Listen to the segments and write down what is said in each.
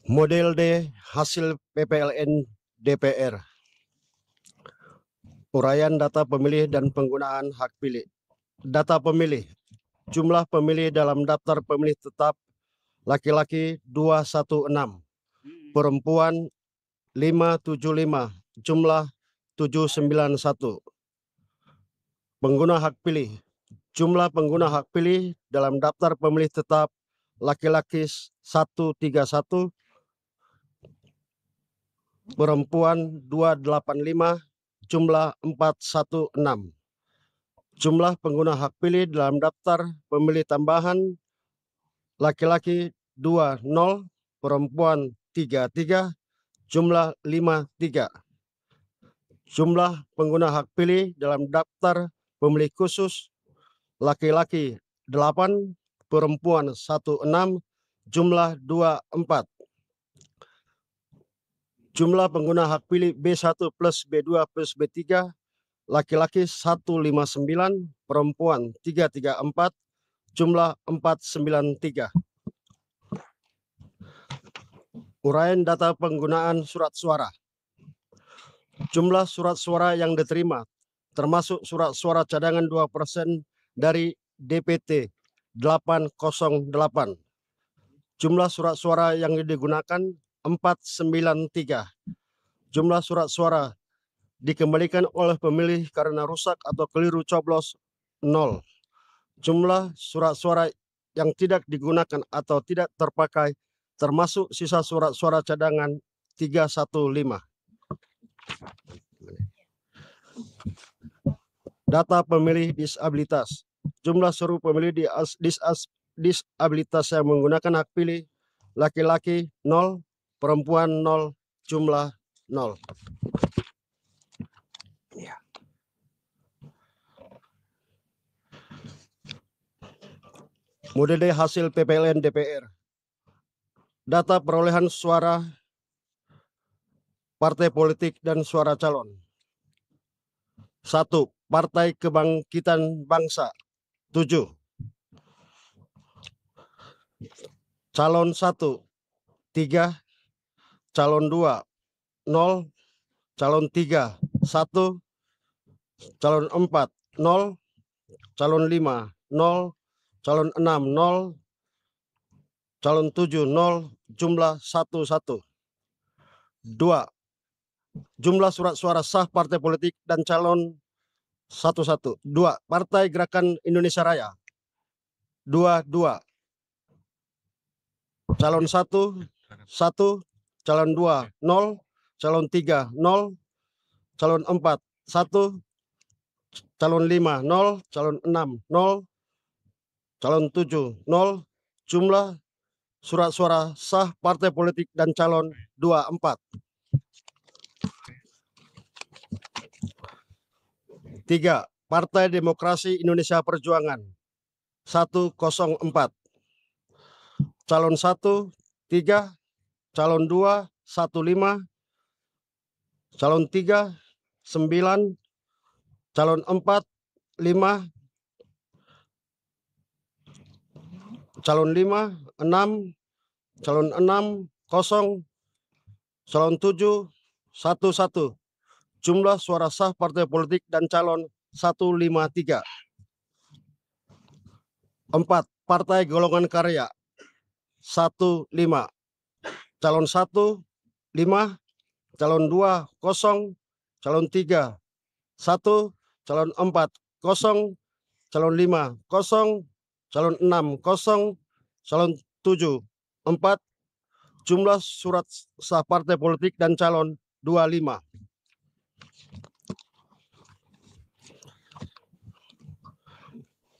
Model D hasil PPLN DPR. Uraian data pemilih dan penggunaan hak pilih. Data pemilih. Jumlah pemilih dalam daftar pemilih tetap laki-laki 216, perempuan 575, jumlah 791. Pengguna hak pilih. Jumlah pengguna hak pilih dalam daftar pemilih tetap laki-laki 131, perempuan 285, jumlah 416. Jumlah pengguna hak pilih dalam daftar pemilih tambahan laki-laki 20, perempuan 33, jumlah 53. Jumlah pengguna hak pilih dalam daftar pemilih khusus laki-laki 8, perempuan 16, jumlah 24. Jumlah pengguna hak pilih B1 plus B2 plus B3 laki-laki 159, perempuan 334, jumlah 493. Uraian data penggunaan surat suara. Jumlah surat suara yang diterima, termasuk surat suara cadangan 2% dari DPT 808. Jumlah surat suara yang digunakan 493. Jumlah surat suara dikembalikan oleh pemilih karena rusak atau keliru coblos 0. Jumlah surat suara yang tidak digunakan atau tidak terpakai termasuk sisa surat suara cadangan 315. Data pemilih disabilitas. Jumlah seluruh pemilih disabilitas yang menggunakan hak pilih laki-laki 0, perempuan 0, jumlah 0. Model D hasil PPLN DPR. Data perolehan suara partai politik dan suara calon. 1. Partai Kebangkitan Bangsa 7. Calon 1 3, calon 2 0, calon 3 1, calon 4 0, calon 5 0, calon 6 0, calon 7 0, jumlah 1. 2. Jumlah surat suara sah partai politik dan calon 1. 2. Partai Gerakan Indonesia Raya 2. Calon 1 1, calon 2 0, calon 3 0, calon 4 1, calon 5 0, calon 6 0, calon 7 0, jumlah surat suara sah partai politik dan calon 24. 3. Partai Demokrasi Indonesia Perjuangan 104. Calon 1 3, calon 2 15, calon 3 9, calon 4 5, calon 5 6, calon 6 0, calon 7 1. Jumlah suara sah partai politik dan calon 153. 4. Partai Golongan Karya 15, calon 1 5, calon 2 0, calon 3 1, calon 4 0, calon 5 0, calon 6 0, calon 7 4, jumlah surat sah partai politik dan calon 25.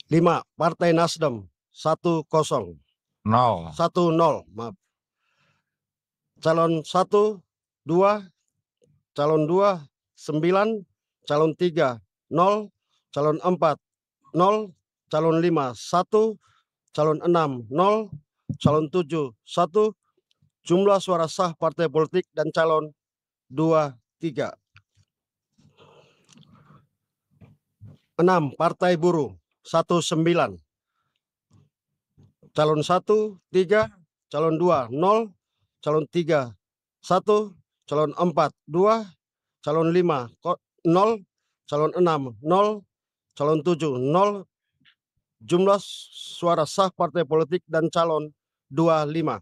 5. Partai Nasdem 10, 10, maaf. Calon 1 2, calon 2 9, calon 3 0, calon 4 0, calon 5 1, calon 6 0, calon 7 1, jumlah suara sah partai politik dan calon 23. 6. Partai Buruh 19, calon 1 3, calon 2 0, calon 3, 1, calon 4, 2, calon 5, 0, calon 6, 0, calon 7, 0, jumlah suara sah partai politik dan calon 25.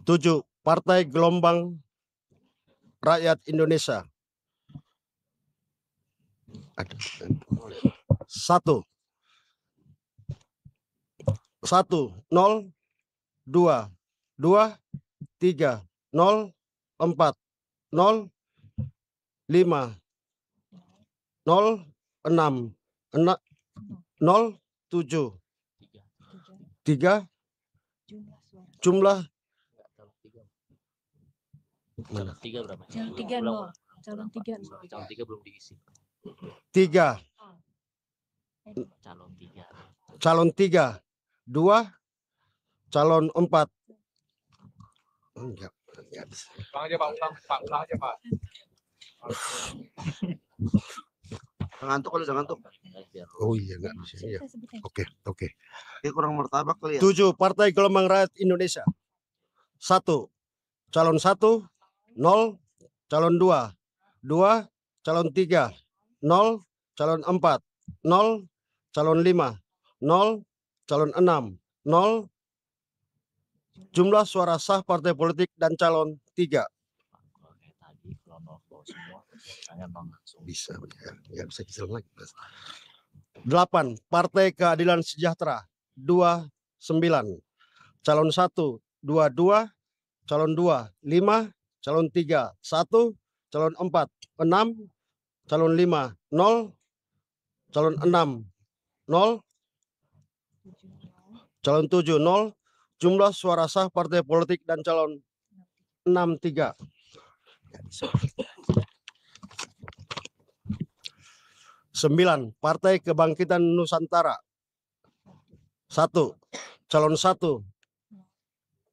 Tujuh, Partai Gelombang Rakyat Indonesia. 1, 0, 2, 2, 3, 0, 4, 0, 5, 0, 6, 0, 7, 3, jumlah Calon 3 berapa? Calon 3 nol. Calon 3 nol. Calon 3 belum diisi. 3, Calon 3. calon 3, 2, calon 4. Enggak. Ulang aja Pak, ulang aja Pak. Ngantuk kali, udah ngantuk. Oh iya, enggak bisa. Iya. Oke. Ini kurang martabak kali ya. 7, Partai Gelombang Rakyat Indonesia. 1, calon 1, 0, calon 2, 2, calon 3, 0, calon 4, 0, calon 5, 0, calon 6, 0, jumlah suara sah partai politik dan calon 3. Bisa, ya bisa kecil lagi. 8, Partai Keadilan Sejahtera 29, calon 1, 22, calon 2, 5, calon 3, 1, calon 4, 6, calon 5, 0, calon 6, 0, calon 7, 0, jumlah suara sah partai politik dan calon 63. 9, Partai Kebangkitan Nusantara. 1, calon 1,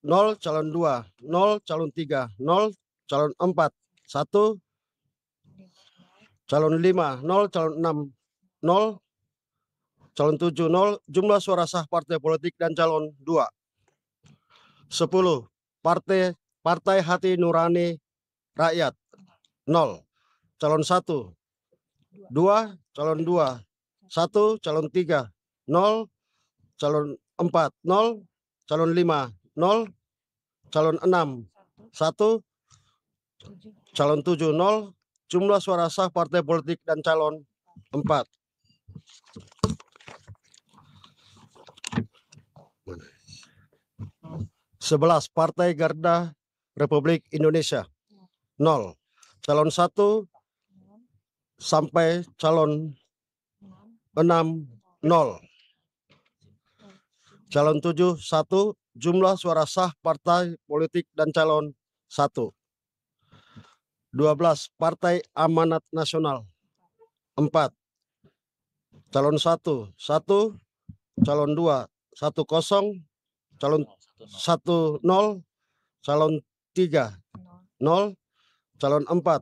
0, calon 2, 0, calon 3, 0, calon 4, 1, calon 5, 0, calon 6, 0, calon 7, 0, jumlah suara sah partai politik dan calon 2. 10, Partai Hati Nurani Rakyat 0, calon 1, 2, calon 2, 1, calon 3, 0, calon 4, 0, calon 5, 0, calon 6, 1, calon 7, 0, jumlah suara sah partai politik dan calon 4. 11, Partai Garda Republik Indonesia 0, calon 1 sampai calon 6, 0, calon 7, 1, jumlah suara sah partai politik dan calon 1. 12, Partai Amanat Nasional 4, calon 1, 1, calon 2, 1, 0, calon 1, 0, calon 3, 0, calon 4,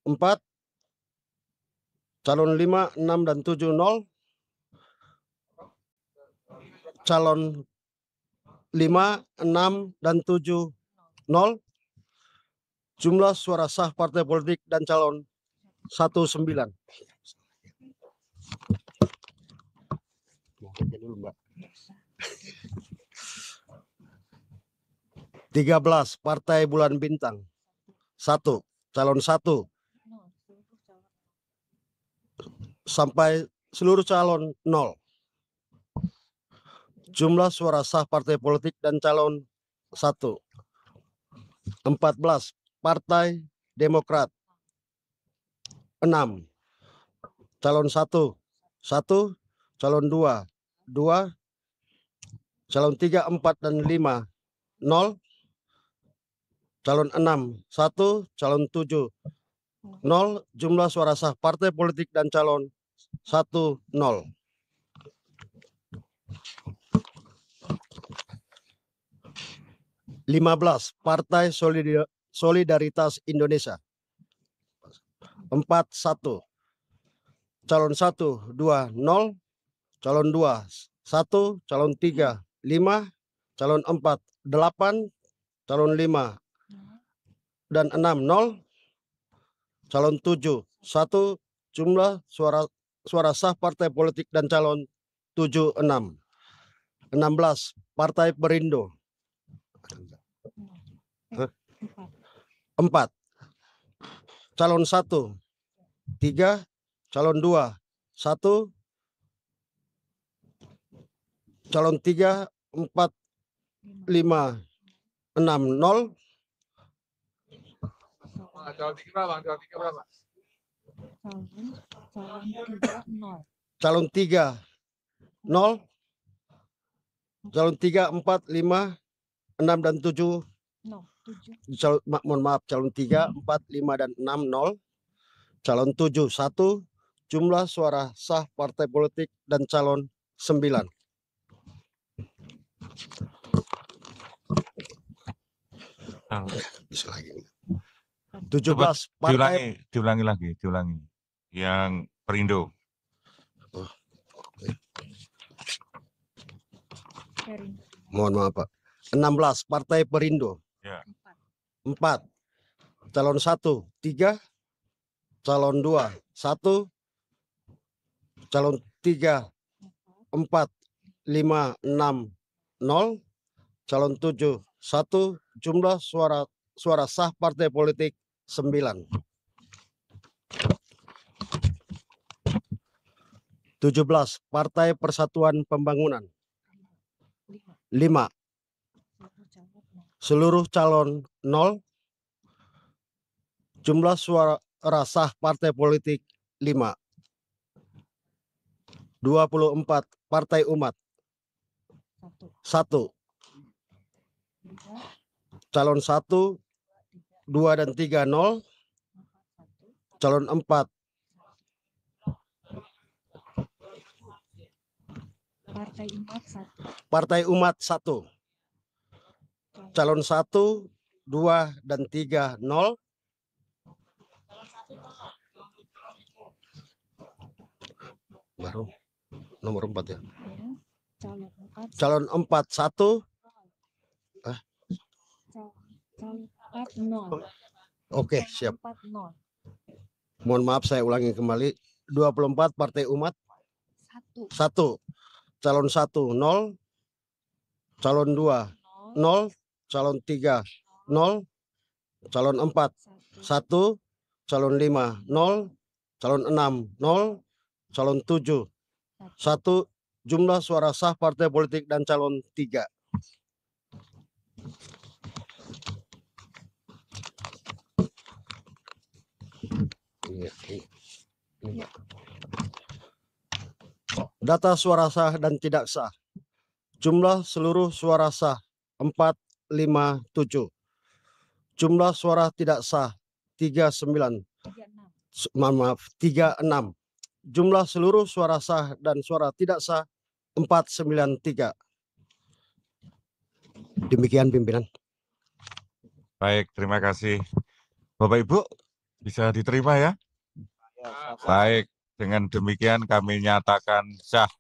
4, calon 5, 6, dan 7, 0, calon 5, 6, dan 7, 0, jumlah suara sah partai politik dan calon 19. 13, Partai Bulan Bintang 1, calon 1 sampai seluruh calon 0. Jumlah suara sah partai politik dan calon 1. 14, Partai Demokrat 6, calon 1, 1, calon 2, 2, calon 3, 4, dan 5, 0, calon 6, 1, calon 7, 0, jumlah suara sah partai politik dan calon 1, 0. 15, Partai Solidaritas Indonesia 4, 1, calon 1, 2, 0, calon 2, 1, calon 3, 5, calon 4, 8, calon 5, dan 6, 0. Calon 7, 1, jumlah suara sah partai politik dan calon 7, 6. 16, Partai Perindo. 4. Calon 1, 3, calon 2, 1, calon 3, 4, 5, 6, 0. Calon tiga berapa? Calon tiga berapa? Calon 3, 0. Calon 3, 0. Calon 3, 4, 5, 6, dan 7. 7. Mohon maaf, calon 3, 4, 5, dan 6, 0. Calon 7, 1, jumlah suara sah partai politik dan calon 9. Bisa lagi. 17, partai Diulangi. Yang Perindo. Mohon maaf, Pak. 16, Partai Perindo. Ya. 4. Calon 1, 3. Calon 2, 1. Calon 3, 4, 5, 6, 0. Calon 7, 1. Jumlah suara sah partai politik 9. 17, Partai Persatuan Pembangunan. 5. Seluruh calon 0. Jumlah suara sah partai politik 5. 24, Partai Umat. 1. Calon 1, 2, dan 3, 0. Calon 4. Partai Umat 1. Calon 1, 2, dan 3, 0. Baru nomor 4 ya. Calon 4, 1. Calon 4, 0. Oke, siap. 4, 0. Mohon maaf, saya ulangi kembali. 24, Partai Umat 1. Calon 1, 0. Calon 2, 0. Calon 3, 0. Calon 4, 1. Calon 5, 0. Calon 6, 0. Calon 7, 1. Jumlah suara sah partai politik dan calon 3. Data suara sah dan tidak sah. Jumlah seluruh suara sah 457. Jumlah suara tidak sah 39. 36. Jumlah seluruh suara sah dan suara tidak sah 493. Demikian pimpinan. Baik, terima kasih. Bapak Ibu, bisa diterima ya? Baik, dengan demikian kami nyatakan sah